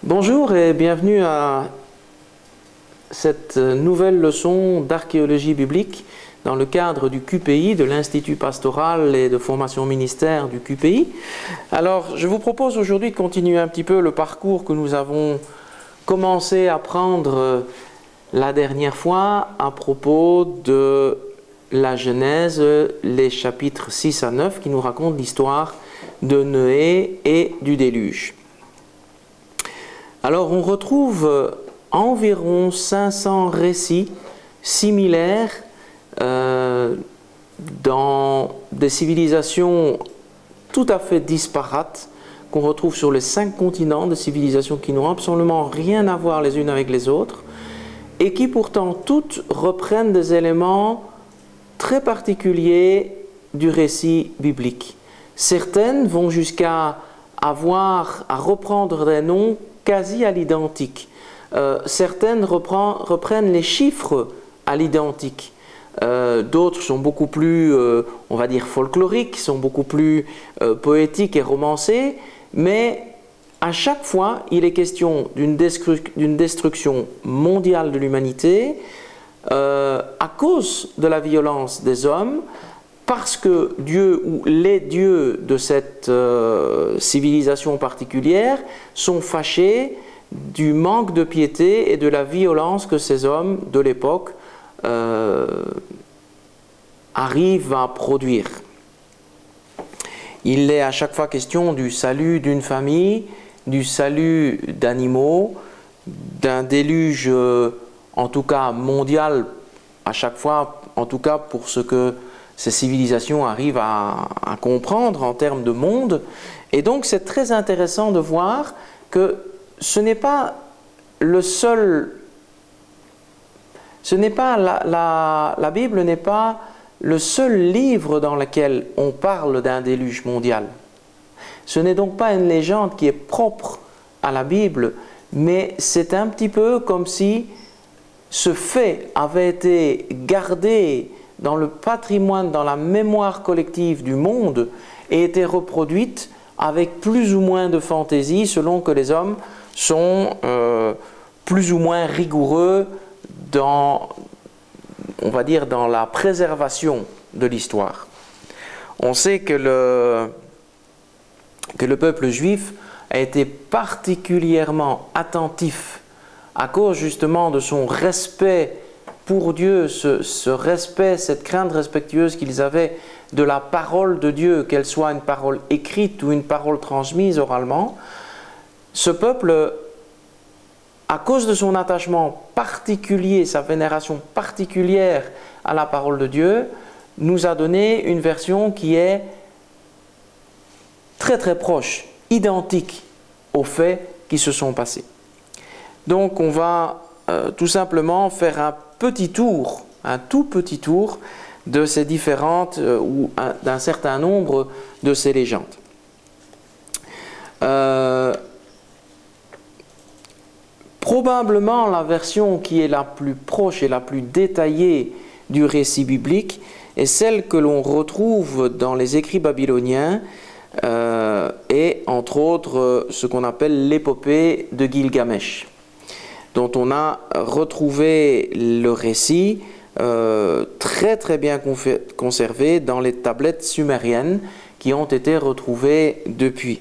Bonjour et bienvenue à cette nouvelle leçon d'archéologie biblique dans le cadre du QPI, de l'Institut pastoral et de formation ministère du QPI. Alors, je vous propose aujourd'hui de continuer un petit peu le parcours que nous avons commencé à prendre la dernière fois à propos de la Genèse, les chapitres 6 à 9 qui nous racontent l'histoire de Noé et du déluge. Alors on retrouve environ 500 récits similaires dans des civilisations tout à fait disparates qu'on retrouve sur les 5 continents, des civilisations qui n'ont absolument rien à voir les unes avec les autres et qui pourtant toutes reprennent des éléments très particuliers du récit biblique. Certaines vont jusqu'à reprendre des noms quasi à l'identique. Certaines reprennent les chiffres à l'identique. D'autres sont beaucoup plus, on va dire, folkloriques, sont beaucoup plus poétiques et romancées, mais à chaque fois, il est question d'une destruction mondiale de l'humanité à cause de la violence des hommes, parce que Dieu ou les dieux de cette civilisation particulière sont fâchés du manque de piété et de la violence que ces hommes de l'époque arrivent à produire. Il est à chaque fois question du salut d'une famille, du salut d'animaux, d'un déluge en tout cas mondial, à chaque fois, en tout cas pour ce que ces civilisations arrivent à comprendre en termes de monde. Et donc c'est très intéressant de voir que ce n'est pas le seul, la Bible n'est pas le seul livre dans lequel on parle d'un déluge mondial. Ce n'est donc pas une légende qui est propre à la Bible, mais c'est un petit peu comme si ce fait avait été gardé dans le patrimoine, dans la mémoire collective du monde et était reproduite avec plus ou moins de fantaisie selon que les hommes sont plus ou moins rigoureux dans, on va dire, dans la préservation de l'histoire. On sait que le peuple juif a été particulièrement attentif à cause justement de son respect pour Dieu, ce respect, cette crainte respectueuse qu'ils avaient de la parole de Dieu, qu'elle soit une parole écrite ou une parole transmise oralement. Ce peuple, à cause de son attachement particulier, sa vénération particulière à la parole de Dieu, nous a donné une version qui est très très proche, identique aux faits qui se sont passés. Donc on va tout simplement faire un tout petit tour de ces différentes ou d'un certain nombre de ces légendes. Probablement la version qui est la plus proche et la plus détaillée du récit biblique est celle que l'on retrouve dans les écrits babyloniens et entre autres ce qu'on appelle l'épopée de Gilgamesh, dont on a retrouvé le récit très très bien conservé dans les tablettes sumériennes qui ont été retrouvées depuis.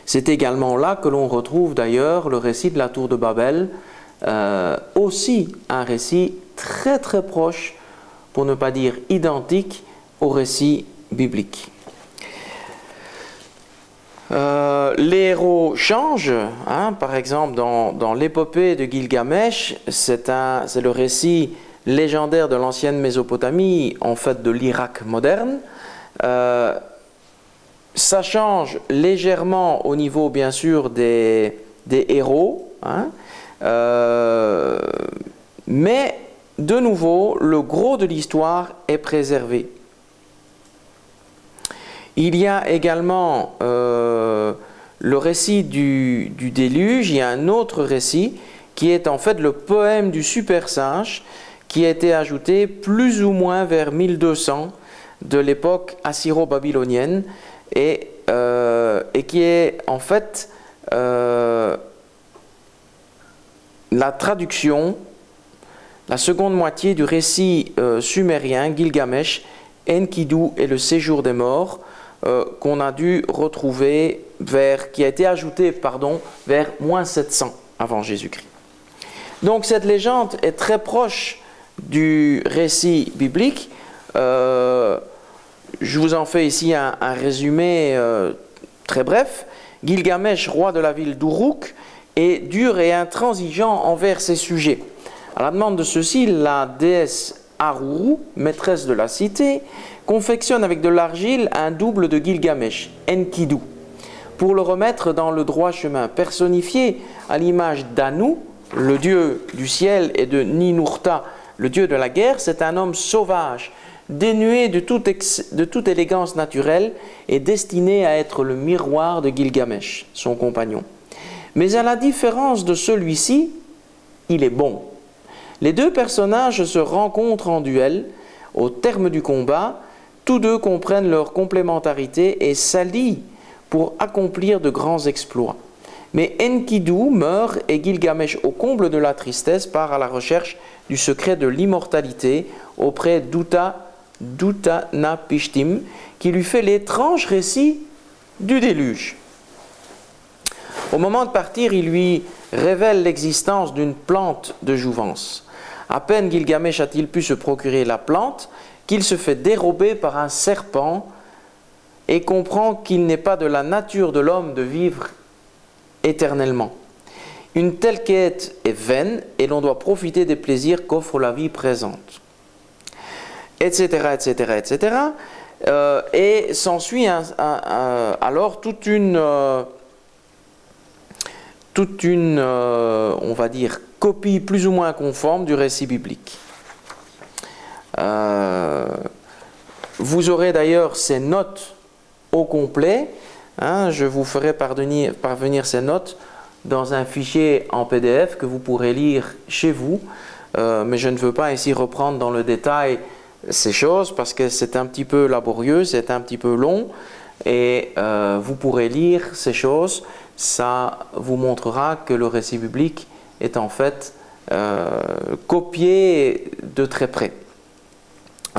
C'est également là que l'on retrouve d'ailleurs le récit de la tour de Babel, aussi un récit très très proche, pour ne pas dire identique, au récit biblique. Les héros changent, par exemple dans l'épopée de Gilgamesh, c'est le récit légendaire de l'ancienne Mésopotamie, en fait de l'Irak moderne. Ça change légèrement au niveau bien sûr des héros, mais de nouveau le gros de l'histoire est préservé. Il y a également le récit du déluge. Il y a un autre récit qui est en fait le poème du super singe qui a été ajouté plus ou moins vers 1200 de l'époque assyro-babylonienne et qui est en fait la traduction, la seconde moitié du récit sumérien, Gilgamesh, Enkidu et le séjour des morts, qu'on a dû retrouver qui a été ajouté, vers moins 700 avant Jésus-Christ. Donc cette légende est très proche du récit biblique. Je vous en fais ici un résumé très bref. Gilgamesh, roi de la ville d'Uruk, est dur et intransigeant envers ses sujets. À la demande de ceux-ci, la déesse Aruru, maîtresse de la cité, confectionne avec de l'argile un double de Gilgamesh, Enkidu, pour le remettre dans le droit chemin, personnifié à l'image d'Anu, le dieu du ciel, et de Ninurta, le dieu de la guerre. C'est un homme sauvage, dénué de toute élégance naturelle et destiné à être le miroir de Gilgamesh, son compagnon. Mais à la différence de celui-ci, il est bon. Les deux personnages se rencontrent en duel. Au terme du combat, tous deux comprennent leur complémentarité et s'allient pour accomplir de grands exploits. Mais Enkidu meurt et Gilgamesh, au comble de la tristesse, part à la recherche du secret de l'immortalité auprès d'Utanapishtim, qui lui fait l'étrange récit du déluge. Au moment de partir, il lui révèle l'existence d'une plante de jouvence. À peine Gilgamesh a-t-il pu se procurer la plante qu'il se fait dérober par un serpent et comprend qu'il n'est pas de la nature de l'homme de vivre éternellement. Une telle quête est vaine et l'on doit profiter des plaisirs qu'offre la vie présente. Etc., etc., etc. Et s'ensuit alors toute une on va dire, copie plus ou moins conforme du récit biblique. Vous aurez d'ailleurs ces notes au complet. Je vous ferai parvenir ces notes dans un fichier en PDF que vous pourrez lire chez vous. Mais je ne veux pas ici reprendre dans le détail ces choses parce que c'est un petit peu laborieux, c'est un petit peu long. Et vous pourrez lire ces choses. Ça vous montrera que le récit biblique est en fait copié de très près.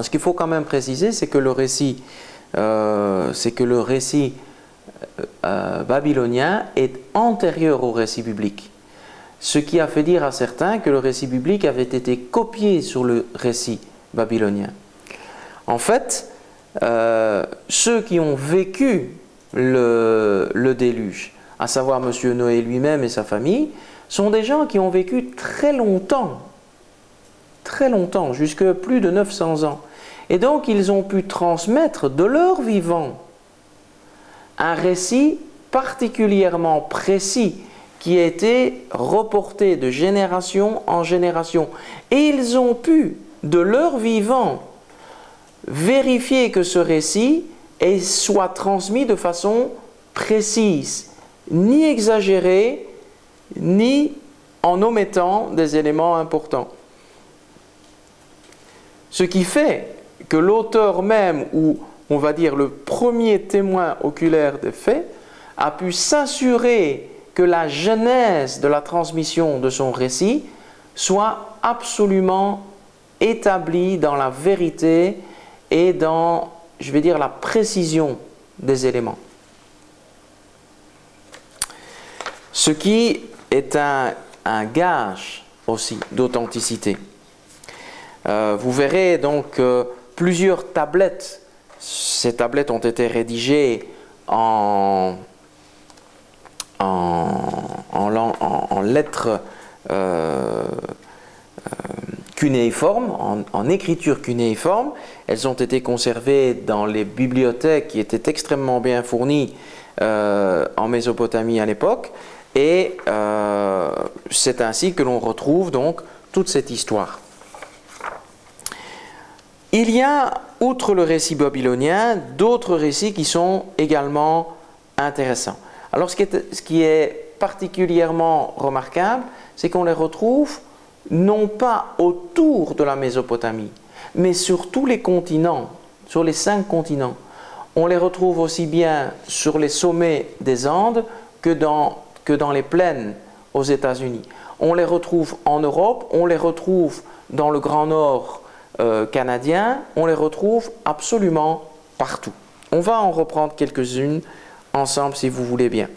Ce qu'il faut quand même préciser, c'est que le récit, babylonien est antérieur au récit biblique. Ce qui a fait dire à certains que le récit biblique avait été copié sur le récit babylonien. En fait, ceux qui ont vécu le déluge, à savoir M. Noé lui-même et sa famille, sont des gens qui ont vécu très longtemps, jusque plus de 900 ans. Et donc ils ont pu transmettre de leur vivant un récit particulièrement précis qui a été reporté de génération en génération. Et ils ont pu, de leur vivant, vérifier que ce récit soit transmis de façon précise, ni exagéré, ni en omettant des éléments importants. Ce qui fait que l'auteur même, ou on va dire le premier témoin oculaire des faits, a pu s'assurer que la genèse de la transmission de son récit soit absolument établie dans la vérité et dans, je vais dire, la précision des éléments. Ce qui est un gage aussi d'authenticité. Vous verrez donc plusieurs tablettes. Ces tablettes ont été rédigées en lettres cunéiformes, en écriture cunéiforme. Elles ont été conservées dans les bibliothèques qui étaient extrêmement bien fournies en Mésopotamie à l'époque. Et c'est ainsi que l'on retrouve donc toute cette histoire. Il y a, outre le récit babylonien, d'autres récits qui sont également intéressants. Alors ce qui est particulièrement remarquable, c'est qu'on les retrouve non pas autour de la Mésopotamie, mais sur tous les continents, sur les 5 continents. On les retrouve aussi bien sur les sommets des Andes que dans que dans les plaines aux États-Unis. On les retrouve en Europe, on les retrouve dans le Grand Nord canadien, on les retrouve absolument partout. On va en reprendre quelques-unes ensemble si vous voulez bien.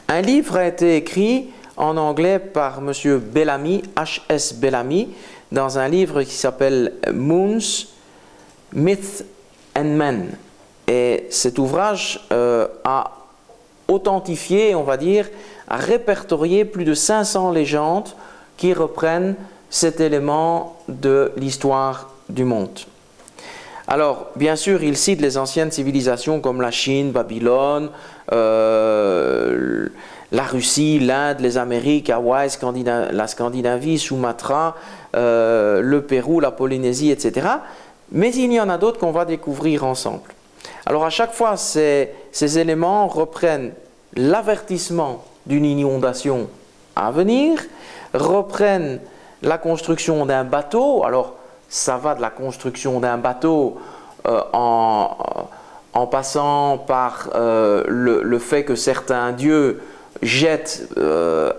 Un livre a été écrit en anglais par M. Bellamy, H.S. Bellamy, dans un livre qui s'appelle Moons, Myths and Men. Et cet ouvrage a authentifié, on va dire, a répertorié plus de 500 légendes qui reprennent cet élément de l'histoire du monde. Alors, bien sûr, il cite les anciennes civilisations comme la Chine, Babylone, la Russie, l'Inde, les Amériques, Hawaï, la Scandinavie, Sumatra, le Pérou, la Polynésie, etc. Mais il y en a d'autres qu'on va découvrir ensemble. Alors, à chaque fois, ces éléments reprennent l'avertissement d'une inondation à venir, reprennent la construction d'un bateau. Alors, ça va de la construction d'un bateau en passant par le fait que certains dieux jettent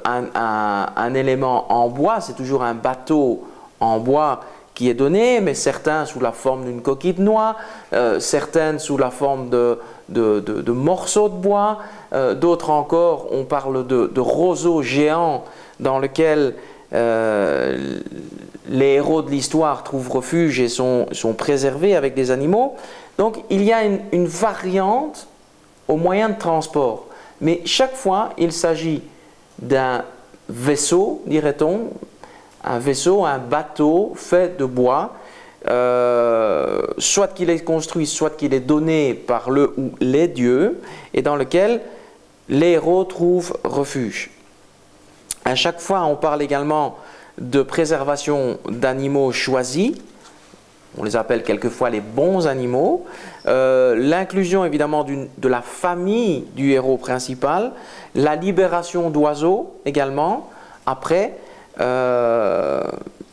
un élément en bois. C'est toujours un bateau en bois qui est donné, mais certains sous la forme d'une coquille de noix, certaines sous la forme de morceaux de bois, d'autres encore, on parle de roseaux géants dans lesquels les héros de l'histoire trouvent refuge et sont préservés avec des animaux. Donc il y a une variante au moyen de transport. Mais chaque fois, il s'agit d'un vaisseau, dirait-on, un vaisseau, un bateau fait de bois, soit qu'il est construit, soit qu'il est donné par le ou les dieux, et dans lequel les héros trouvent refuge. À chaque fois, on parle également de préservation d'animaux choisis. On les appelle quelquefois les bons animaux. L'inclusion évidemment de la famille du héros principal. La libération d'oiseaux également. Après,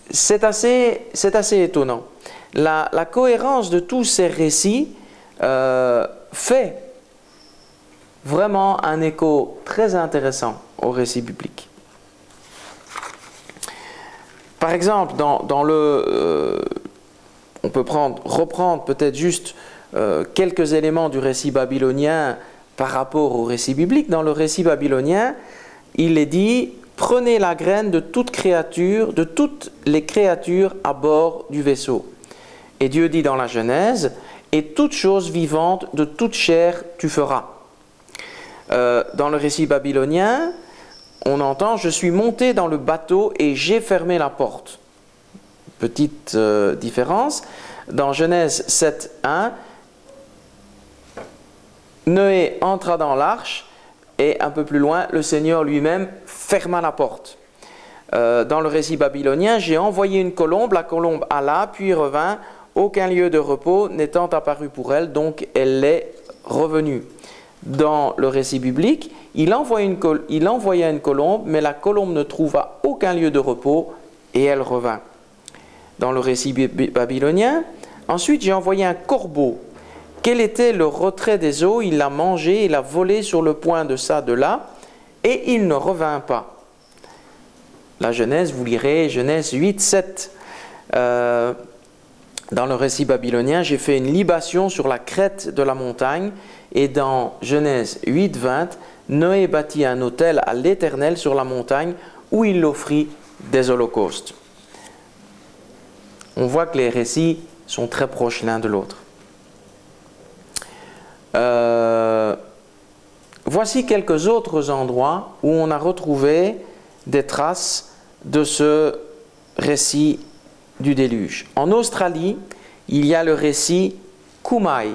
c'est assez étonnant. La cohérence de tous ces récits fait vraiment un écho très intéressant au récit biblique. Par exemple, on peut reprendre peut-être juste quelques éléments du récit babylonien par rapport au récit biblique. Dans le récit babylonien, il est dit « Prenez la graine de toute créature, de toutes les créatures à bord du vaisseau. » Et Dieu dit dans la Genèse « Et toute chose vivante de toute chair tu feras. » Dans le récit babylonien, on entend « Je suis monté dans le bateau et j'ai fermé la porte ». Petite différence. Dans Genèse 7.1, Noé entra dans l'arche et un peu plus loin, le Seigneur lui-même ferma la porte. Dans le récit babylonien, j'ai envoyé une colombe, la colombe alla, puis revint, aucun lieu de repos n'étant apparu pour elle, donc elle est revenue. Dans le récit biblique, il envoya une colombe, mais la colombe ne trouva aucun lieu de repos et elle revint. Dans le récit babylonien, ensuite j'ai envoyé un corbeau. Quel était le retrait des eaux? Il l'a mangé, il l'a volé sur le point de ça, de là, et il ne revint pas. La Genèse, vous lirez Genèse 8, 7. Dans le récit babylonien, j'ai fait une libation sur la crête de la montagne, et dans Genèse 8, 20, Noé bâtit un autel à l'Éternel sur la montagne où il offrit des holocaustes. On voit que les récits sont très proches l'un de l'autre. Voici quelques autres endroits où on a retrouvé des traces de ce récit du déluge. En Australie, il y a le récit Kumai.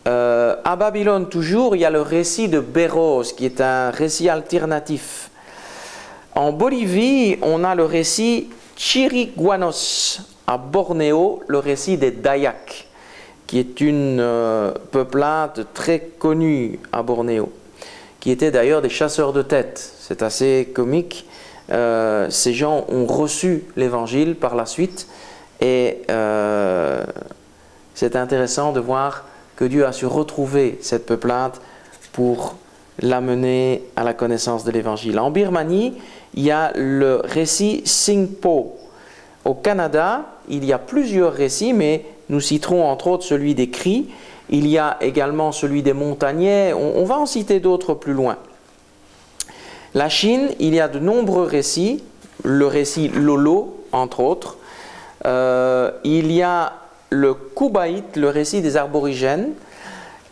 À Babylone toujours, il y a le récit de Béros, qui est un récit alternatif. En Bolivie, on a le récit Chiriguanos. À Bornéo, le récit des Dayak, qui est une peuplade très connue à Bornéo, qui étaient d'ailleurs des chasseurs de têtes. C'est assez comique. Ces gens ont reçu l'évangile par la suite et c'est intéressant de voir que Dieu a su retrouver cette peuplade pour l'amener à la connaissance de l'Évangile. En Birmanie, il y a le récit Singpo. Au Canada, il y a plusieurs récits, mais nous citerons entre autres celui des Cris. Il y a également celui des Montagnais. On va en citer d'autres plus loin. La Chine, il y a de nombreux récits. Le récit Lolo, entre autres. Il y a le Kubaït, le récit des aborigènes.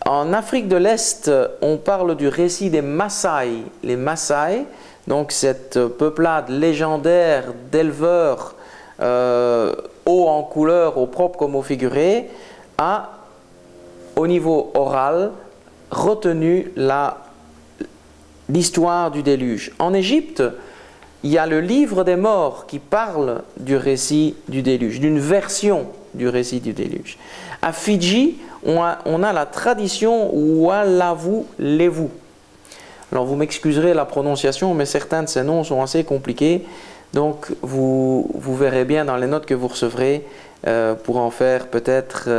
En Afrique de l'Est, on parle du récit des Maasai. Les Maasai, donc cette peuplade légendaire d'éleveurs haut en couleur, au propre comme au figuré, a, au niveau oral, retenu l'histoire du déluge. En Égypte, il y a le livre des morts qui parle du récit du déluge, d'une version du récit du déluge. À Fidji, on a la tradition Walavu Levu. Alors vous m'excuserez la prononciation, mais certains de ces noms sont assez compliqués. Donc vous verrez bien dans les notes que vous recevrez pour en faire peut-être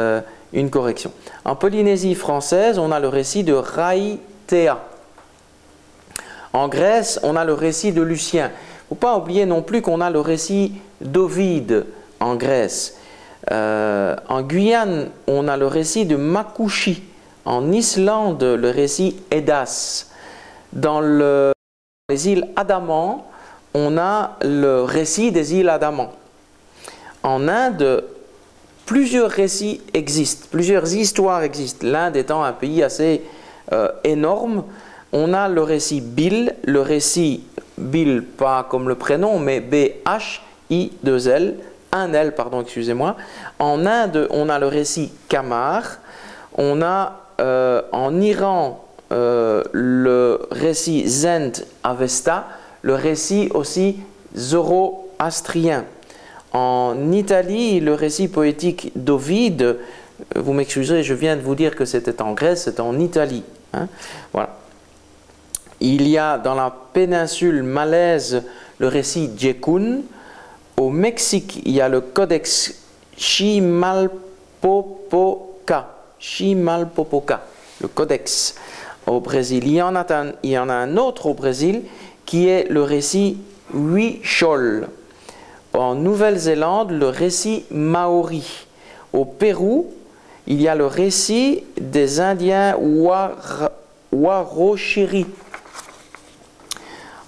une correction. En Polynésie française, on a le récit de Raitea. En Grèce, on a le récit de Lucien. Il ne faut pas oublier non plus qu'on a le récit d'Ovide en Grèce. En Guyane, on a le récit de Makushi. En Islande, le récit Edas. Dans les îles Andaman, on a le récit des îles Andaman. En Inde, plusieurs récits existent, plusieurs histoires existent. L'Inde étant un pays assez énorme, on a le récit Bil, le récit Bil, pas comme le prénom, mais B-H-I-2-L, un L, pardon, excusez-moi. En Inde, on a le récit Kamar. On a en Iran le récit Zend Avesta, le récit aussi zoroastrien. En Italie, le récit poétique d'Ovide, vous m'excuserez, je viens de vous dire que c'était en Grèce, c'est en Italie. Hein, voilà. Il y a dans la péninsule malaise le récit Jekun. Au Mexique, il y a le codex Chimalpopoca. Chimalpopoca, le codex. Au Brésil, il y en a un autre au Brésil qui est le récit Huichol. En Nouvelle-Zélande, le récit Maori. Au Pérou, il y a le récit des Indiens Warochiri.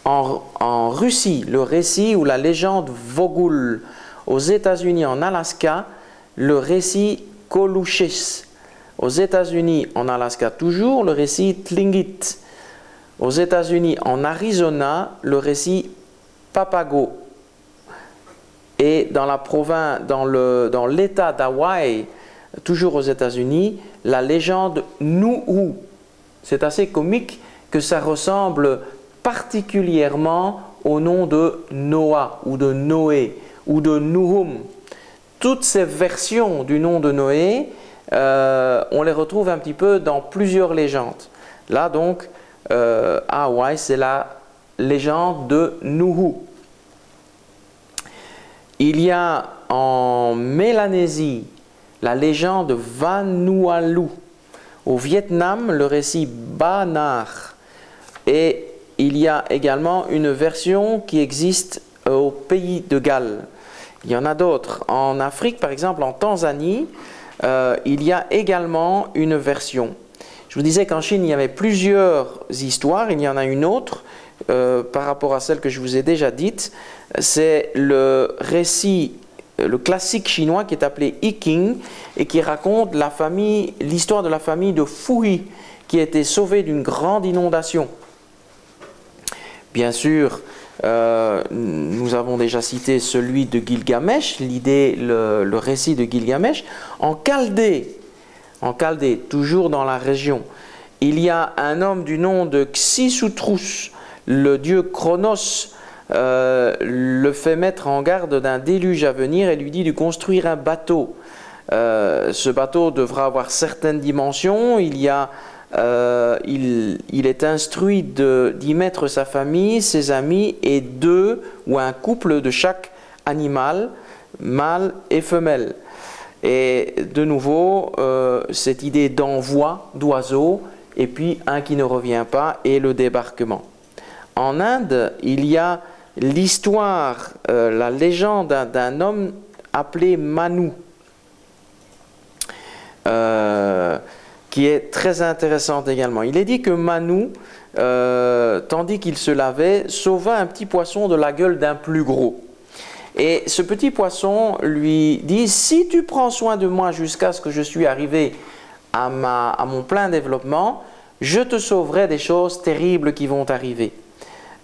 En Russie, le récit ou la légende Vogul. Aux États-Unis, en Alaska, le récit Kolushis. Aux États-Unis, en Alaska toujours, le récit Tlingit. Aux États-Unis, en Arizona, le récit Papago. Et dans la province, dans l'État d'Hawaï, toujours aux États-Unis, la légende Nuhu. C'est assez comique que ça ressemble particulièrement au nom de Noah ou de Noé ou de Nuhum. Toutes ces versions du nom de Noé, on les retrouve un petit peu dans plusieurs légendes. Là donc, à Hawaï, c'est la légende de Nuhu. Il y a en Mélanésie la légende Vanuatu. Au Vietnam, le récit Ba Nar. Et il y a également une version qui existe au pays de Galles. Il y en a d'autres. En Afrique, par exemple, en Tanzanie, il y a également une version. Je vous disais qu'en Chine, il y avait plusieurs histoires. Il y en a une autre par rapport à celle que je vous ai déjà dite. C'est le récit, le classique chinois qui est appelé I King et qui raconte l'histoire de la famille de Fuyi qui a été sauvée d'une grande inondation. Bien sûr, nous avons déjà cité celui de Gilgamesh, le récit de Gilgamesh. En Chaldée, toujours dans la région, il y a un homme du nom de Xisutrus, le dieu Chronos, le fait mettre en garde d'un déluge à venir et lui dit de construire un bateau. Ce bateau devra avoir certaines dimensions. Il est instruit d'y mettre sa famille, ses amis et deux ou un couple de chaque animal, mâle et femelle. Et de nouveau, cette idée d'envoi d'oiseaux et puis un qui ne revient pas et le débarquement. En Inde, il y a l'histoire, la légende d'un homme appelé Manu, qui est très intéressante également. Il est dit que Manu, tandis qu'il se lavait, sauva un petit poisson de la gueule d'un plus gros. Et ce petit poisson lui dit: si tu prends soin de moi jusqu'à ce que je suis arrivé à mon plein développement, je te sauverai des choses terribles qui vont arriver.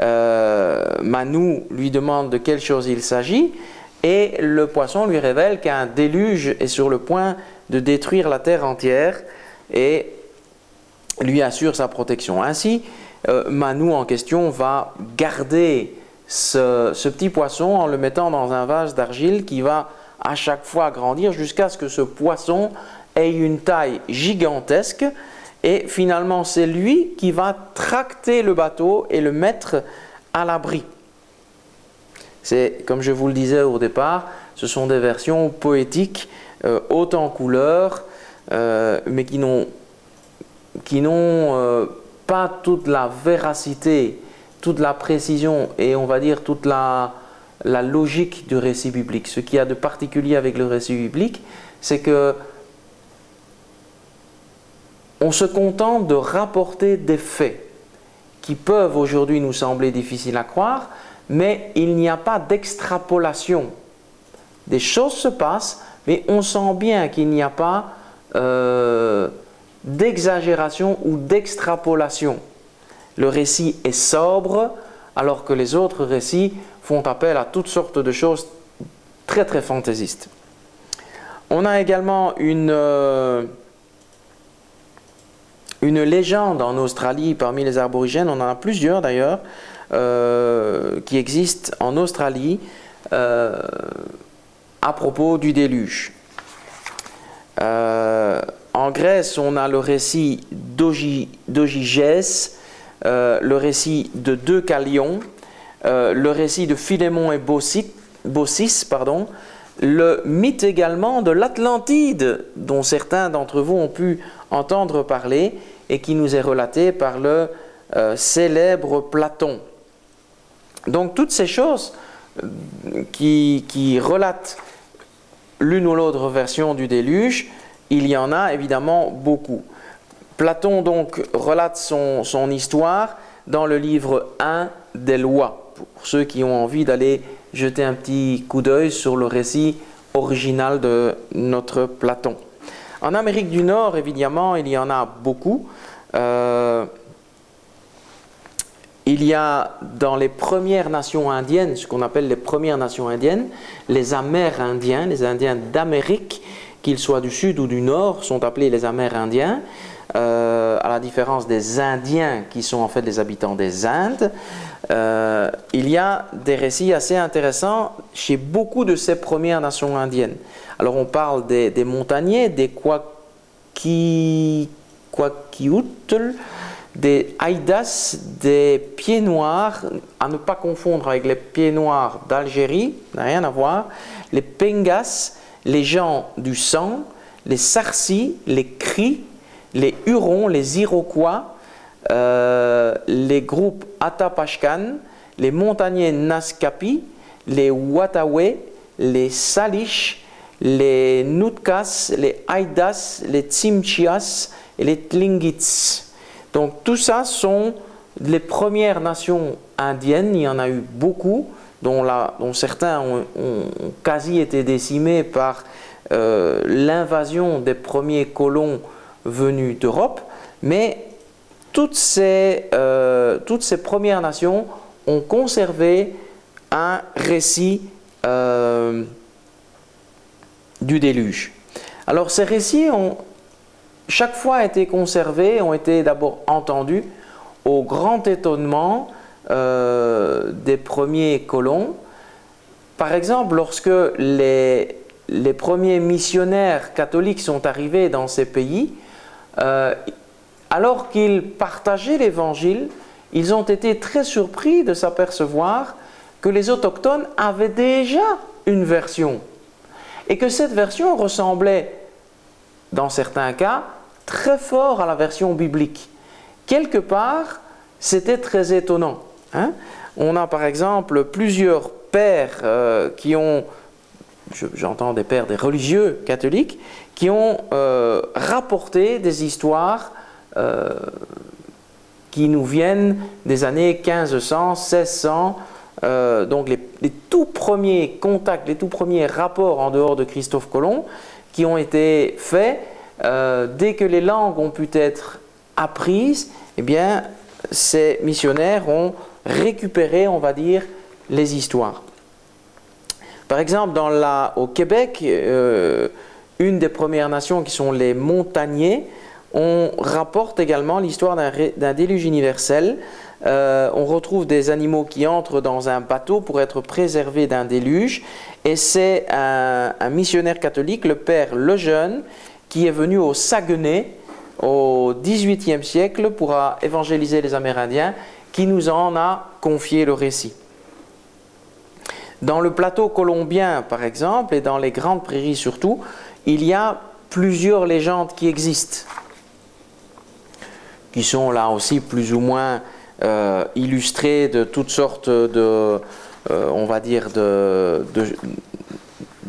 Manu lui demande de quelle chose il s'agit, et le poisson lui révèle qu'un déluge est sur le point de détruire la terre entière, et lui assure sa protection. Ainsi, Manu en question va garder ce petit poisson en le mettant dans un vase d'argile qui va à chaque fois grandir jusqu'à ce que ce poisson ait une taille gigantesque, et finalement c'est lui qui va tracter le bateau et le mettre à l'abri. C'est, comme je vous le disais au départ, ce sont des versions poétiques, hautes en couleurs, mais qui n'ont pas toute la véracité, toute la précision et on va dire toute la logique du récit biblique. Ce qu'il y a de particulier avec le récit biblique, c'est que on se contente de rapporter des faits qui peuvent aujourd'hui nous sembler difficiles à croire, mais il n'y a pas d'extrapolation. Des choses se passent, mais on sent bien qu'il n'y a pas d'exagération ou d'extrapolation. Le récit est sobre, alors que les autres récits font appel à toutes sortes de choses très très fantaisistes. On a également une légende en Australie parmi les aborigènes, on en a plusieurs d'ailleurs, qui existent en Australie à propos du déluge. En Grèce, on a le récit d'Ogygès, le récit de Deucalion, le récit de Philémon et Baucis, le mythe également de l'Atlantide, dont certains d'entre vous ont pu entendre parler et qui nous est relaté par le célèbre Platon. Donc toutes ces choses qui relatent l'une ou l'autre version du déluge, il y en a évidemment beaucoup. Platon donc relate son histoire dans le livre 1 des Lois, pour ceux qui ont envie d'aller jeter un petit coup d'œil sur le récit original de notre Platon. En Amérique du Nord, évidemment, il y en a beaucoup. Il y a dans les premières nations indiennes, ce qu'on appelle les premières nations indiennes, les Amérindiens, les Indiens d'Amérique, qu'ils soient du sud ou du nord, sont appelés les Amérindiens, à la différence des Indiens qui sont en fait les habitants des Indes. Il y a des récits assez intéressants chez beaucoup de ces premières nations indiennes. Alors on parle des montagnais, des Kwakiutl, des Haïdas, des pieds noirs, à ne pas confondre avec les pieds noirs d'Algérie, n'a rien à voir, les Pengas, les gens du sang, les Sarsis, les Cris, les Hurons, les Iroquois, les groupes Atapashkan, les montagnais Naskapi, les Watawe, les Salish, les Noutkas, les Haïdas, les Tsimchias et les Tlingits. Donc tout ça sont les premières nations indiennes, il y en a eu beaucoup, dont certains ont quasi été décimés par l'invasion des premiers colons venus d'Europe, mais toutes ces premières nations ont conservé un récit du déluge. Alors ces récits ont chaque fois été conservés, ont été d'abord entendus au grand étonnement des premiers colons. Par exemple, lorsque les premiers missionnaires catholiques sont arrivés dans ces pays, alors qu'ils partageaient l'évangile, ils ont été très surpris de s'apercevoir que les autochtones avaient déjà une version et que cette version ressemblait, dans certains cas, très fort à la version biblique. quelque part, c'était très étonnant. Hein. On a par exemple plusieurs pères qui ont, j'entends des pères, des religieux catholiques, qui ont rapporté des histoires qui nous viennent des années 1500, 1600, donc les tout premiers contacts, les tout premiers rapports en dehors de Christophe Colomb qui ont été faits dès que les langues ont pu être apprises. Eh bien, ces missionnaires ont récupéré, on va dire, les histoires. Par exemple, au Québec, une des premières nations qui sont les montagnais, on rapporte également l'histoire d'un déluge universel. On retrouve des animaux qui entrent dans un bateau pour être préservés d'un déluge. Et c'est un missionnaire catholique, le père Lejeune, qui est venu au Saguenay au XVIIIe siècle pour évangéliser les Amérindiens, qui nous en a confié le récit. Dans le plateau colombien, par exemple, et dans les grandes prairies surtout, il y a plusieurs légendes qui existent, qui sont là aussi plus ou moins illustrées de toutes sortes de, on va dire, de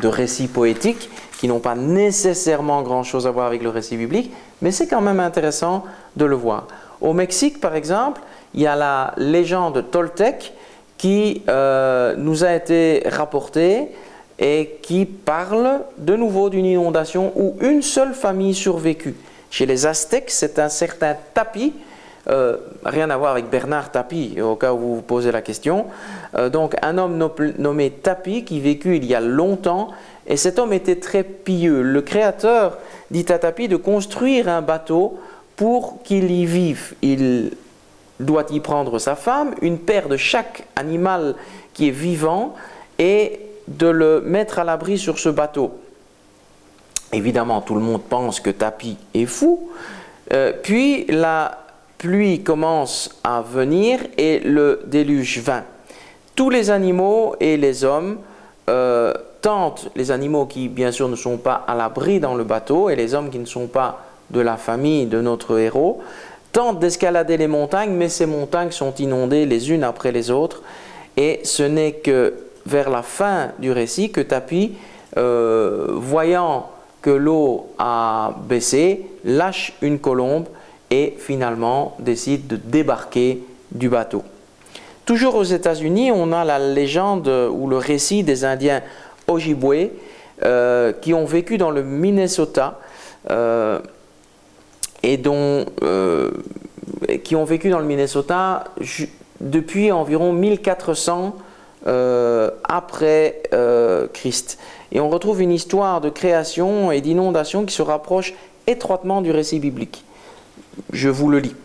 récits poétiques, qui n'ont pas nécessairement grand-chose à voir avec le récit biblique, mais c'est quand même intéressant de le voir. Au Mexique, par exemple, il y a la légende Toltec qui nous a été rapportée et qui parle de nouveau d'une inondation où une seule famille survécut. Chez les Aztèques, c'est un certain Tapi, rien à voir avec Bernard Tapie, au cas où vous vous posez la question. Donc un homme nommé Tapi qui vécut il y a longtemps, et cet homme était très pieux. Le créateur dit à Tapi de construire un bateau pour qu'il y vive. Il doit y prendre sa femme, une paire de chaque animal qui est vivant, et de le mettre à l'abri sur ce bateau. Évidemment, tout le monde pense que Tapi est fou. Puis la pluie commence à venir et le déluge vint. Tous les animaux et les hommes tentent, les animaux qui bien sûr ne sont pas à l'abri dans le bateau et les hommes qui ne sont pas de la famille de notre héros, tentent d'escalader les montagnes, mais ces montagnes sont inondées les unes après les autres, et ce n'est que vers la fin du récit que Tapi, voyant que l'eau a baissé, lâche une colombe et finalement décide de débarquer du bateau. Toujours aux États-Unis, on a la légende ou le récit des Indiens Ojibwe qui ont vécu dans le Minnesota qui ont vécu dans le Minnesota depuis environ 1400 après Christ. Et on retrouve une histoire de création et d'inondation qui se rapproche étroitement du récit biblique. Je vous le lis.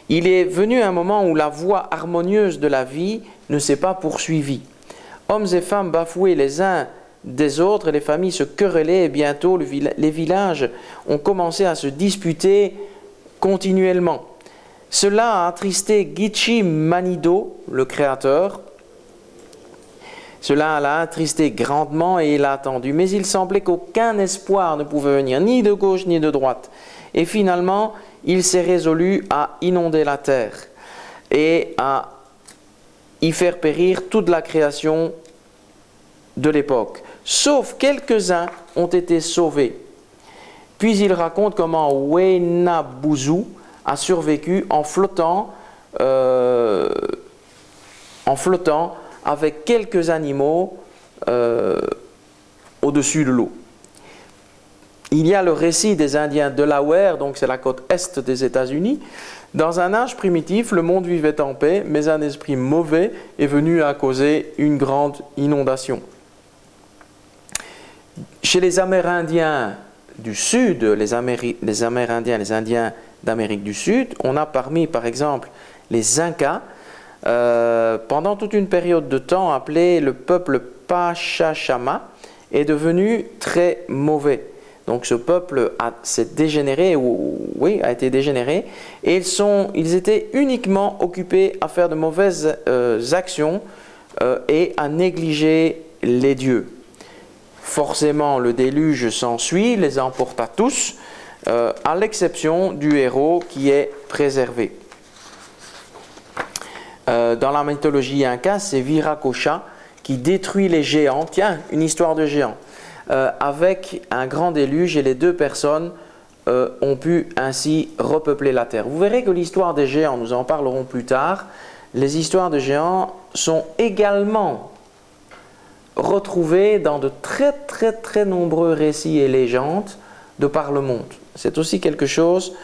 Il est venu un moment où la voie harmonieuse de la vie ne s'est pas poursuivie. Hommes et femmes bafoués les uns des autres, et les familles se querellaient, et bientôt les villages ont commencé à se disputer continuellement. Cela a attristé Gitche Manitou, le créateur. Cela l'a attristé grandement et il a attendu. Mais il semblait qu'aucun espoir ne pouvait venir, ni de gauche ni de droite. Et finalement, il s'est résolu à inonder la terre et à y faire périr toute la création de l'époque. Sauf quelques-uns ont été sauvés. Puis il raconte comment Wenabuzu a survécu en flottant avec quelques animaux au-dessus de l'eau. Il y a le récit des Indiens Delaware, donc c'est la côte est des États-Unis. Dans un âge primitif, le monde vivait en paix, mais un esprit mauvais est venu à causer une grande inondation. Chez les Amérindiens du Sud, les Amérindiens, les Indiens d'Amérique du Sud, on a parmi, par exemple, les Incas, pendant toute une période de temps appelé le peuple Pachachama, est devenu très mauvais. Donc ce peuple s'est dégénéré, a été dégénéré, et ils étaient uniquement occupés à faire de mauvaises actions et à négliger les dieux. Forcément, le déluge s'ensuit, les emporta tous, à l'exception du héros qui est préservé. Dans la mythologie inca, c'est Viracocha qui détruit les géants. Tiens, une histoire de géants. Avec un grand déluge, et les deux personnes ont pu ainsi repeupler la terre. Vous verrez que l'histoire des géants, nous en parlerons plus tard, les histoires de géants sont également retrouvées dans de très nombreux récits et légendes de par le monde. C'est aussi quelque chose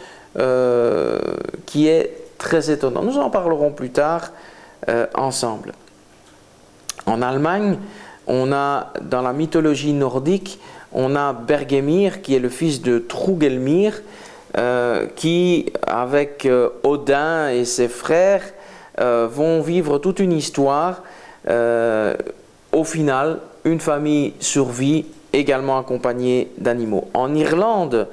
qui est très étonnant. Nous en parlerons plus tard ensemble. En Allemagne, on a, dans la mythologie nordique, on a Bergemir, qui est le fils de Trugelmir, qui, avec Odin et ses frères, vont vivre toute une histoire. Au final, une famille survit, également accompagnée d'animaux. En Irlande,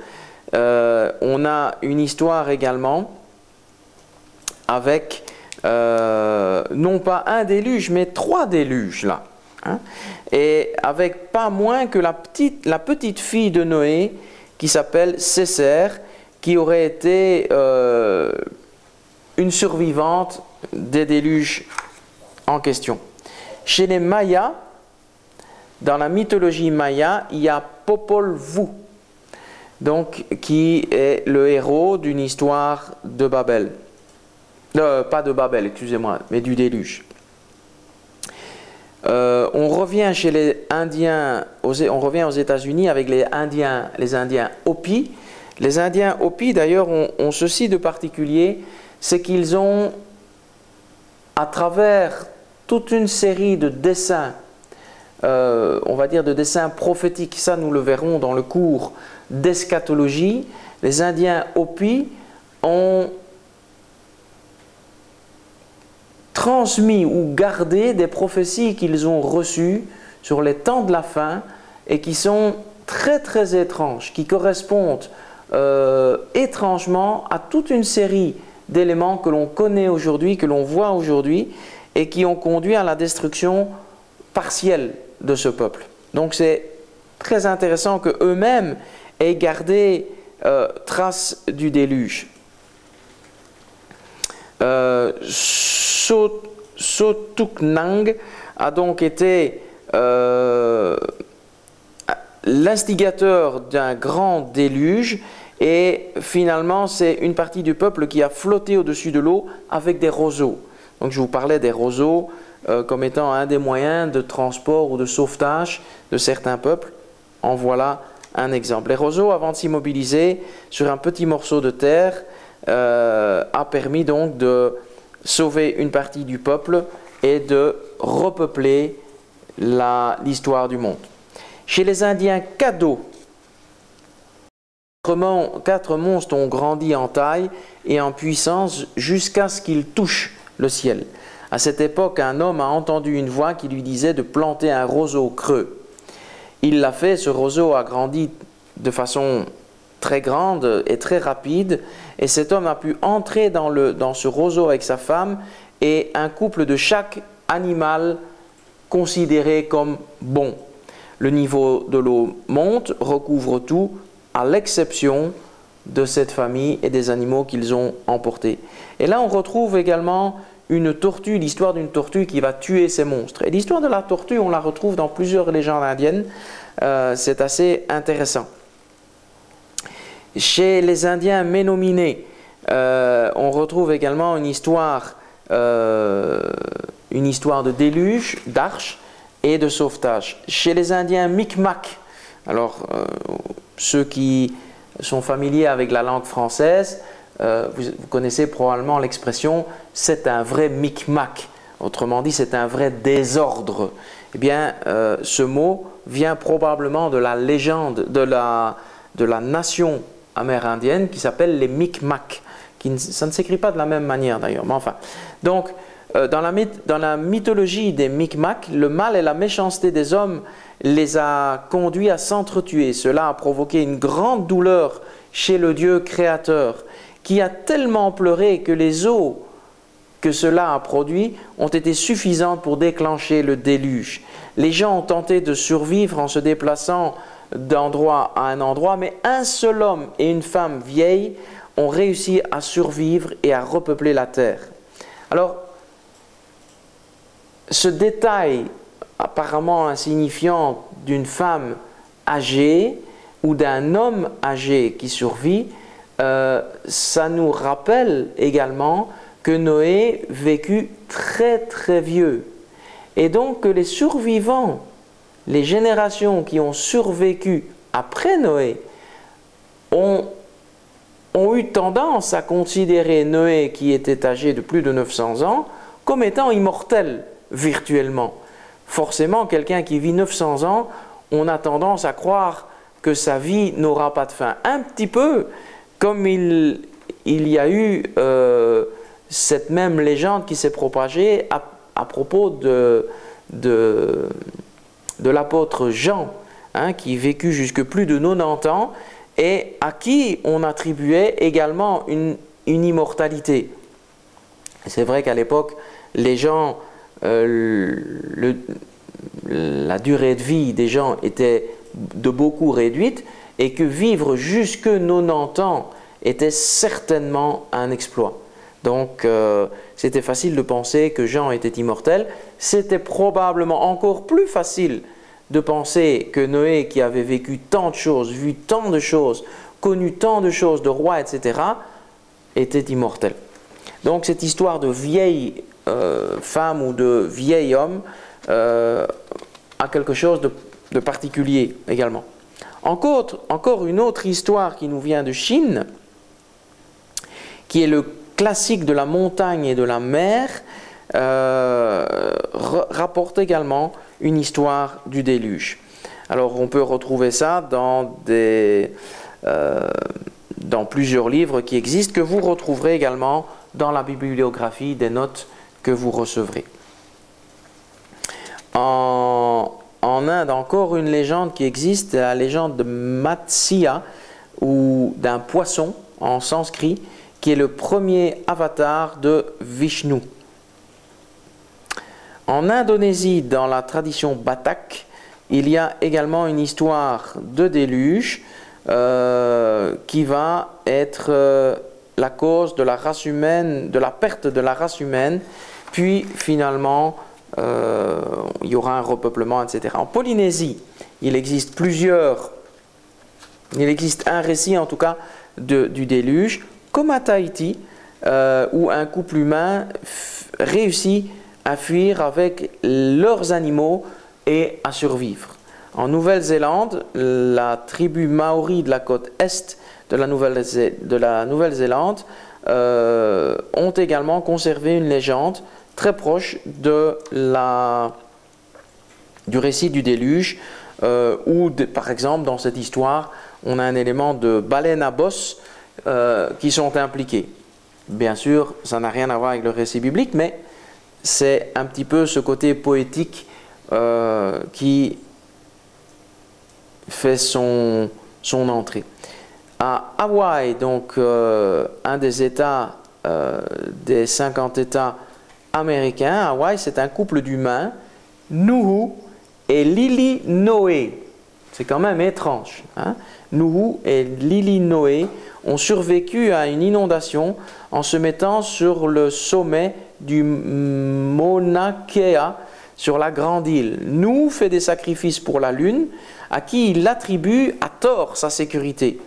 on a une histoire également avec non pas un déluge, mais 3 déluges là. Hein, et avec pas moins que la petite fille de Noé qui s'appelle Césaire, qui aurait été une survivante des déluges en question. Chez les Mayas, dans la mythologie maya, il y a Popol Vuh, donc, qui est le héros d'une histoire de Babel. Pas de Babel, excusez-moi, mais du déluge. On revient chez les Indiens, on revient aux États-Unis avec les Indiens Hopi. Les Indiens Hopi, d'ailleurs, ont ceci de particulier, c'est qu'ils ont, à travers toute une série de dessins, on va dire de dessins prophétiques, ça nous le verrons dans le cours d'eschatologie, les Indiens Hopi ont transmis ou gardé des prophéties qu'ils ont reçues sur les temps de la fin et qui sont très étranges, qui correspondent étrangement à toute une série d'éléments que l'on connaît aujourd'hui, que l'on voit aujourd'hui et qui ont conduit à la destruction partielle de ce peuple. Donc c'est très intéressant qu'eux-mêmes aient gardé trace du déluge. Sotuknang a donc été l'instigateur d'un grand déluge et finalement c'est une partie du peuple qui a flotté au-dessus de l'eau avec des roseaux. Donc je vous parlais des roseaux comme étant un des moyens de transport ou de sauvetage de certains peuples. En voilà un exemple. Les roseaux, avant de s'immobiliser sur un petit morceau de terre, a permis donc de sauver une partie du peuple et de repeupler l'histoire du monde. Chez les Indiens Caddo, 4 monstres ont grandi en taille et en puissance jusqu'à ce qu'ils touchent le ciel. À cette époque, un homme a entendu une voix qui lui disait de planter un roseau creux. Il l'a fait, ce roseau a grandi de façon très grande et très rapide, et cet homme a pu entrer dans ce roseau avec sa femme et un couple de chaque animal considéré comme bon. Le niveau de l'eau monte, recouvre tout, à l'exception de cette famille et des animaux qu'ils ont emportés. Et là, on retrouve également une tortue, l'histoire d'une tortue qui va tuer ces monstres. Et l'histoire de la tortue, on la retrouve dans plusieurs légendes indiennes. C'est assez intéressant. Chez les Indiens Ménominés, on retrouve également une histoire de déluge, d'arche et de sauvetage. Chez les Indiens Micmac, alors ceux qui sont familiers avec la langue française, vous connaissez probablement l'expression « c'est un vrai Micmac », autrement dit c'est un vrai désordre. Eh bien, ce mot vient probablement de la légende de la nation amérindienne qui s'appelle les Micmacs. Ça ne s'écrit pas de la même manière d'ailleurs, mais enfin. Donc, dans la mythologie des Micmacs, le mal et la méchanceté des hommes les a conduits à s'entretuer. Cela a provoqué une grande douleur chez le Dieu créateur, qui a tellement pleuré que les eaux que cela a produit ont été suffisantes pour déclencher le déluge. Les gens ont tenté de survivre en se déplaçant d'endroit à un endroit, mais un seul homme et une femme vieille ont réussi à survivre et à repeupler la terre. Alors, ce détail apparemment insignifiant d'une femme âgée ou d'un homme âgé qui survit, ça nous rappelle également que Noé vécut très très vieux. Et donc que les survivants, les générations qui ont survécu après Noé, ont eu tendance à considérer Noé, qui était âgé de plus de 900 ans, comme étant immortel virtuellement. Forcément, quelqu'un qui vit 900 ans, on a tendance à croire que sa vie n'aura pas de fin. Un petit peu comme il y a eu cette même légende qui s'est propagée à propos de l'apôtre Jean, hein, qui vécut jusque plus de 90 ans et à qui on attribuait également une immortalité. C'est vrai qu'à l'époque, les gens, la durée de vie des gens était de beaucoup réduite et que vivre jusque 90 ans était certainement un exploit. Donc c'était facile de penser que Jean était immortel. C'était probablement encore plus facile de penser que Noé, qui avait vécu tant de choses, vu tant de choses, connu tant de choses, de rois, etc., était immortel. Donc cette histoire de vieille femme ou de vieil homme a quelque chose de particulier également. Encore une autre histoire qui nous vient de Chine, qui est le classique de la montagne et de la mer, rapporte également une histoire du déluge. Alors on peut retrouver ça dans plusieurs livres qui existent, que vous retrouverez également dans la bibliographie des notes que vous recevrez. En Inde, encore une légende qui existe, la légende de Matsya, ou d'un poisson en sanskrit, qui est le premier avatar de Vishnu. En Indonésie, dans la tradition Batak, il y a également une histoire de déluge qui va être la cause de la race humaine, de la perte de la race humaine, puis finalement il y aura un repeuplement, etc. En Polynésie, il existe un récit en tout cas du déluge, comme à Tahiti, où un couple humain réussit à fuir avec leurs animaux et à survivre. En Nouvelle-Zélande, la tribu maori de la côte est de la Nouvelle-Zélande ont également conservé une légende très proche du récit du déluge, où par exemple dans cette histoire, on a un élément de baleines à bosse qui sont impliqués. Bien sûr, ça n'a rien à voir avec le récit biblique, mais c'est un petit peu ce côté poétique qui fait son entrée. À Hawaï, donc un des États, des 50 États américains, Hawaï, c'est un couple d'humains, Nuhu et Lili Noé. C'est quand même étrange. Hein? Nuhu et Lili Noé ont survécu à une inondation en se mettant sur le sommet du Mauna Kea, sur la grande île. Nuhu fait des sacrifices pour la lune, à qui il attribue à tort sa sécurité.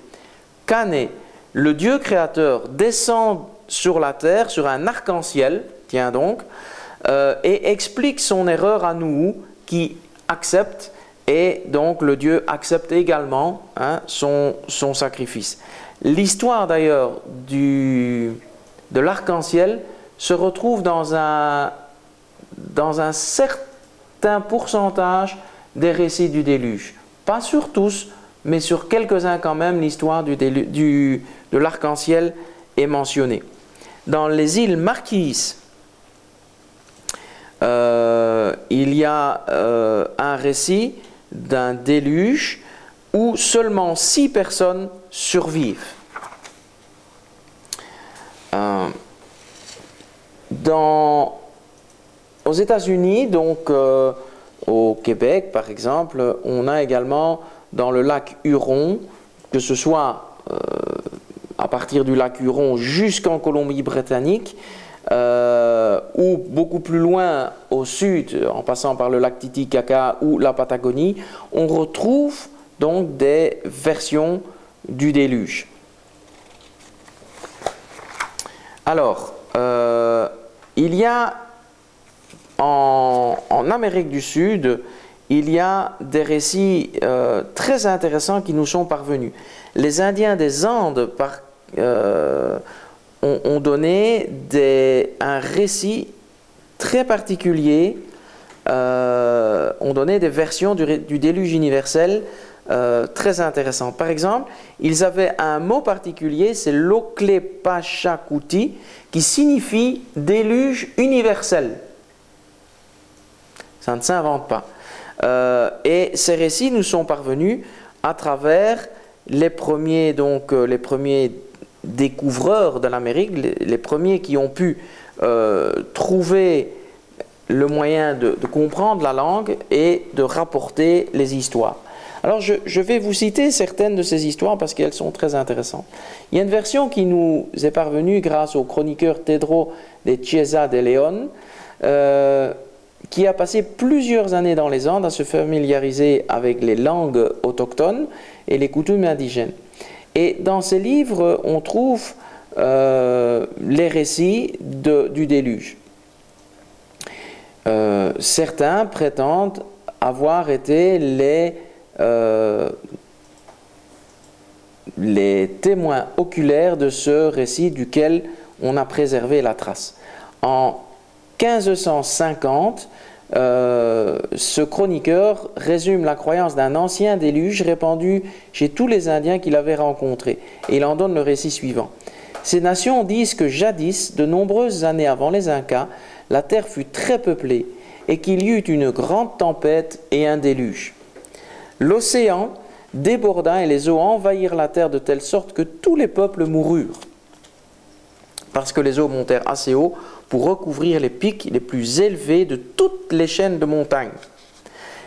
Kane, le Dieu créateur, descend sur la terre, sur un arc-en-ciel, tiens donc, et explique son erreur à Nuhu, qui accepte, et donc le Dieu accepte également son sacrifice. L'histoire d'ailleurs de l'arc-en-ciel se retrouve dans un certain pourcentage des récits du déluge. Pas sur tous, mais sur quelques-uns quand même, l'histoire de l'arc-en-ciel est mentionnée. Dans les îles Marquises, il y a un récit d'un déluge où seulement 6 personnes survivent. Aux États-Unis, donc au Québec par exemple, on a également dans le lac Huron, que ce soit à partir du lac Huron jusqu'en Colombie-Britannique, ou beaucoup plus loin au sud, en passant par le lac Titicaca ou la Patagonie, on retrouve donc des versions du déluge. Alors, il y a en Amérique du Sud, il y a des récits très intéressants qui nous sont parvenus. Les Indiens des Andes ont donné un récit très particulier, ont donné des versions du déluge universel très intéressantes. Par exemple, ils avaient un mot particulier, c'est l'Oklepachakuti, qui signifie déluge universel. Ça ne s'invente pas. Et ces récits nous sont parvenus à travers les premiers découvreurs de l'Amérique, les premiers qui ont pu trouver le moyen de comprendre la langue et de rapporter les histoires. Alors je vais vous citer certaines de ces histoires parce qu'elles sont très intéressantes. Il y a une version qui nous est parvenue grâce au chroniqueur Pedro de Chiesa de León, qui a passé plusieurs années dans les Andes à se familiariser avec les langues autochtones et les coutumes indigènes. Et dans ces livres, on trouve les récits du déluge. Certains prétendent avoir été les témoins oculaires de ce récit duquel on a préservé la trace. En 1550, ce chroniqueur résume la croyance d'un ancien déluge répandu chez tous les Indiens qu'il avait rencontrés. Et il en donne le récit suivant. Ces nations disent que jadis, de nombreuses années avant les Incas, la terre fut très peuplée et qu'il y eut une grande tempête et un déluge. L'océan déborda et les eaux envahirent la terre de telle sorte que tous les peuples moururent, parce que les eaux montèrent assez haut pour recouvrir les pics les plus élevés de toutes les chaînes de montagnes.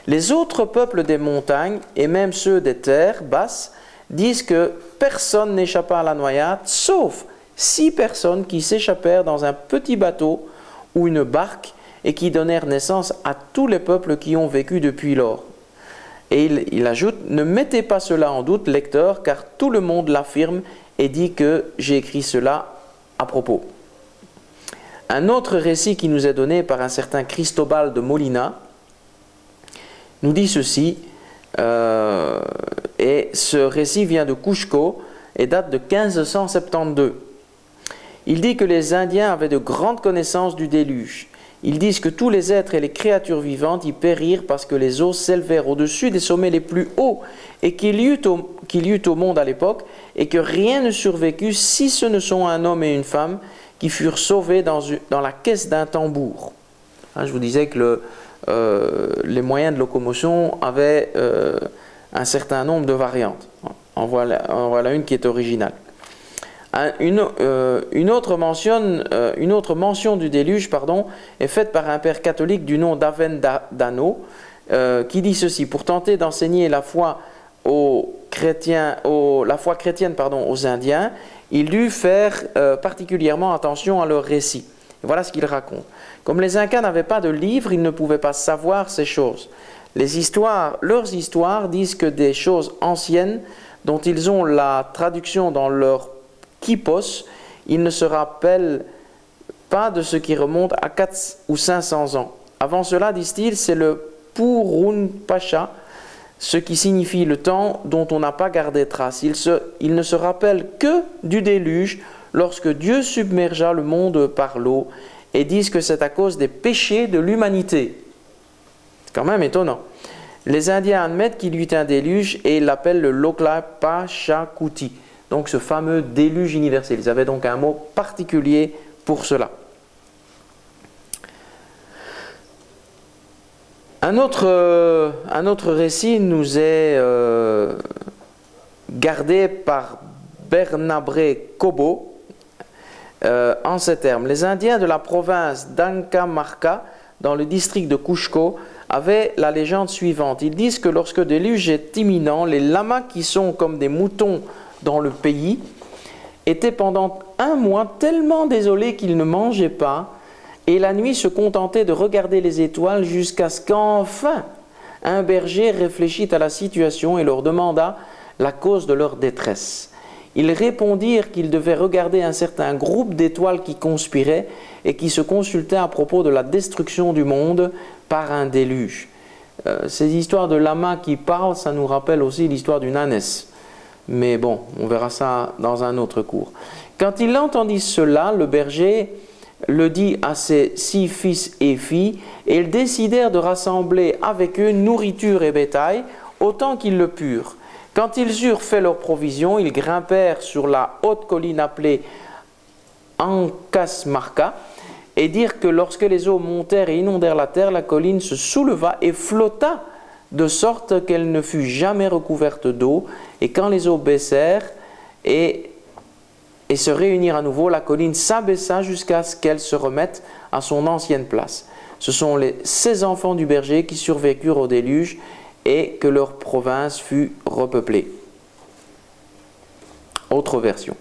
Les autres peuples des montagnes, et même ceux des terres basses, disent que personne n'échappa à la noyade, sauf 6 personnes qui s'échappèrent dans un petit bateau ou une barque et qui donnèrent naissance à tous les peuples qui ont vécu depuis lors. Et il ajoute, ne mettez pas cela en doute, lecteur, car tout le monde l'affirme et dit que j'ai écrit cela à propos. Un autre récit qui nous est donné par un certain Cristobal de Molina nous dit ceci, et ce récit vient de Cusco et date de 1572. Il dit que les Indiens avaient de grandes connaissances du déluge. Ils disent que tous les êtres et les créatures vivantes y périrent parce que les eaux s'élevèrent au-dessus des sommets les plus hauts et qu'il y eut au monde à l'époque et que rien ne survécut si ce ne sont un homme et une femme qui furent sauvés dans la caisse d'un tambour. Hein, je vous disais que les moyens de locomotion avaient un certain nombre de variantes. En voilà une qui est originale. Une autre mention du déluge est faite par un père catholique du nom d'Avendano qui dit ceci: pour tenter d'enseigner la foi chrétienne aux Indiens, il dut faire particulièrement attention à leurs récits. Et voilà ce qu'il raconte. Comme les Incas n'avaient pas de livre, ils ne pouvaient pas savoir ces choses. Leurs histoires disent que des choses anciennes dont ils ont la traduction dans leur Quipos, ils ne se rappellent pas de ce qui remonte à 400 ou 500 ans. Avant cela, disent-ils, c'est le Purun Pacha, ce qui signifie le temps dont on n'a pas gardé trace. Ils ne se rappellent que du déluge lorsque Dieu submergea le monde par l'eau et disent que c'est à cause des péchés de l'humanité. C'est quand même étonnant. Les Indiens admettent qu'il y eut un déluge et ils l'appellent le Lokla-Pachakuti. Donc ce fameux déluge universel. Ils avaient donc un mot particulier pour cela. Un autre récit nous est gardé par Bernabré Kobo en ces termes. Les Indiens de la province d'Ancamarca, dans le district de Cusco, avaient la légende suivante. Ils disent que lorsque le déluge est imminent, les lamas qui sont comme des moutons dans le pays était pendant un mois tellement désolé qu'il ne mangeait pas, et la nuit se contentait de regarder les étoiles jusqu'à ce qu'enfin un berger réfléchit à la situation et leur demanda la cause de leur détresse. Ils répondirent qu'ils devaient regarder un certain groupe d'étoiles qui conspiraient et qui se consultaient à propos de la destruction du monde par un déluge. Ces histoires de lamas qui parlent, ça nous rappelle aussi l'histoire d'une ânesse. Mais bon, on verra ça dans un autre cours. Quand il entendit cela, le berger le dit à ses 6 fils et filles, et ils décidèrent de rassembler avec eux nourriture et bétail, autant qu'ils le purent. Quand ils eurent fait leurs provisions, ils grimpèrent sur la haute colline appelée Ancasmarca, et dirent que lorsque les eaux montèrent et inondèrent la terre, la colline se souleva et flotta, de sorte qu'elle ne fut jamais recouverte d'eau, et quand les eaux baissèrent et se réunirent à nouveau, la colline s'abaissa jusqu'à ce qu'elle se remette à son ancienne place. Ce sont les 16 enfants du berger qui survécurent au déluge et que leur province fut repeuplée. Autre version.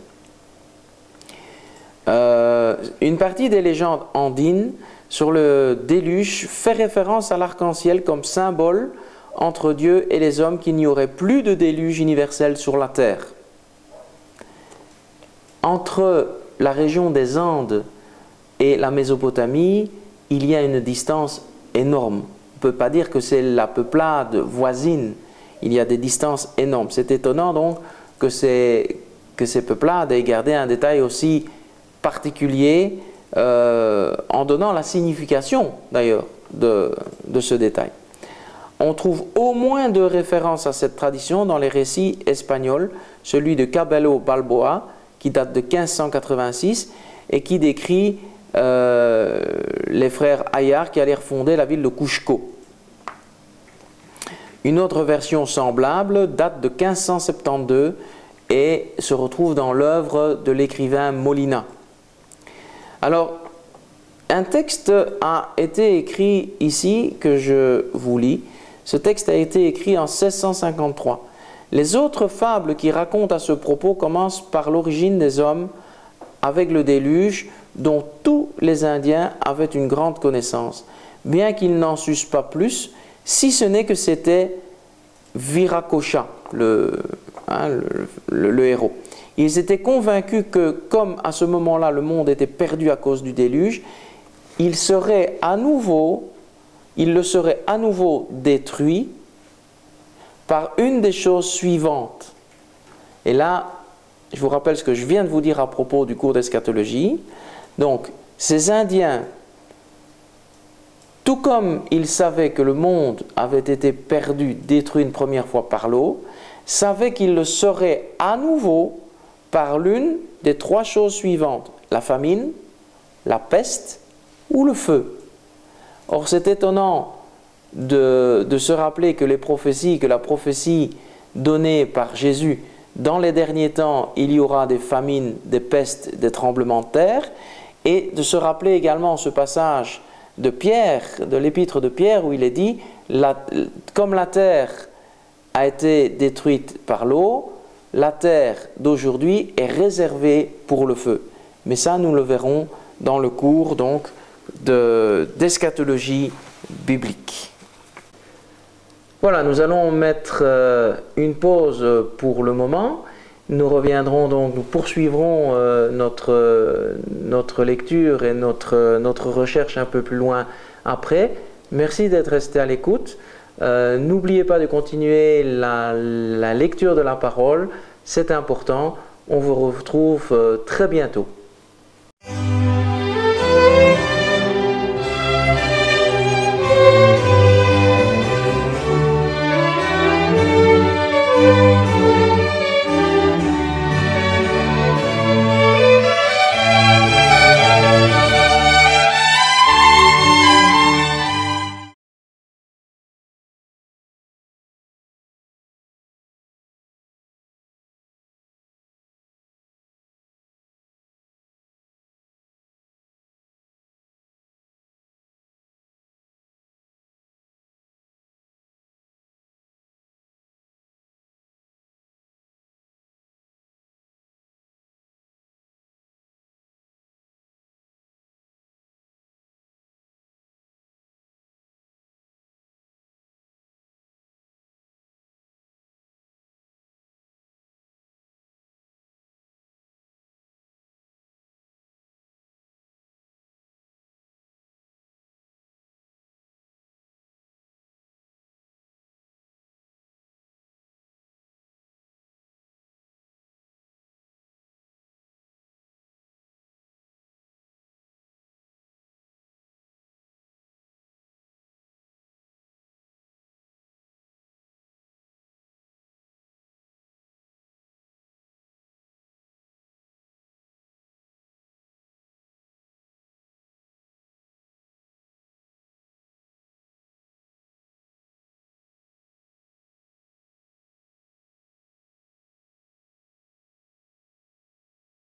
Une partie des légendes andines sur le déluge fait référence à l'arc-en-ciel comme symbole entre Dieu et les hommes qu'il n'y aurait plus de déluge universel sur la terre. Entre la région des Andes et la Mésopotamie, il y a une distance énorme. On ne peut pas dire que c'est la peuplade voisine. Il y a des distances énormes. C'est étonnant donc que ces peuplades aient gardé un détail aussi particulier en donnant la signification d'ailleurs de ce détail. On trouve au moins 2 références à cette tradition dans les récits espagnols, celui de Cabello Balboa, qui date de 1586 et qui décrit les frères Ayar qui allèrent fonder la ville de Cusco. Une autre version semblable date de 1572 et se retrouve dans l'œuvre de l'écrivain Molina. Alors, un texte a été écrit ici, que je vous lis. Ce texte a été écrit en 1653. Les autres fables qui racontent à ce propos commencent par l'origine des hommes avec le déluge dont tous les Indiens avaient une grande connaissance, bien qu'ils n'en sussent pas plus, si ce n'est que c'était Viracocha, le héros. Ils étaient convaincus que, comme à ce moment-là le monde était perdu à cause du déluge, il le serait à nouveau détruit par une des choses suivantes. Et là, je vous rappelle ce que je viens de vous dire à propos du cours d'eschatologie. Donc, ces Indiens, tout comme ils savaient que le monde avait été perdu, détruit une première fois par l'eau, savaient qu'il le serait à nouveau par l'une des 3 choses suivantes: la famine, la peste ou le feu. Or, c'est étonnant de se rappeler que la prophétie donnée par Jésus, dans les derniers temps, il y aura des famines, des pestes, des tremblements de terre, et de se rappeler également ce passage de Pierre, de l'épître de Pierre, où il est dit, comme la terre a été détruite par l'eau, la terre d'aujourd'hui est réservée pour le feu. Mais ça, nous le verrons dans le cours donc d'eschatologie biblique. Voilà, nous allons mettre une pause pour le moment. Nous reviendrons donc, nous poursuivrons notre lecture et notre recherche un peu plus loin après. Merci d'être resté à l'écoute. N'oubliez pas de continuer la lecture de la parole, c'est important. On vous retrouve très bientôt.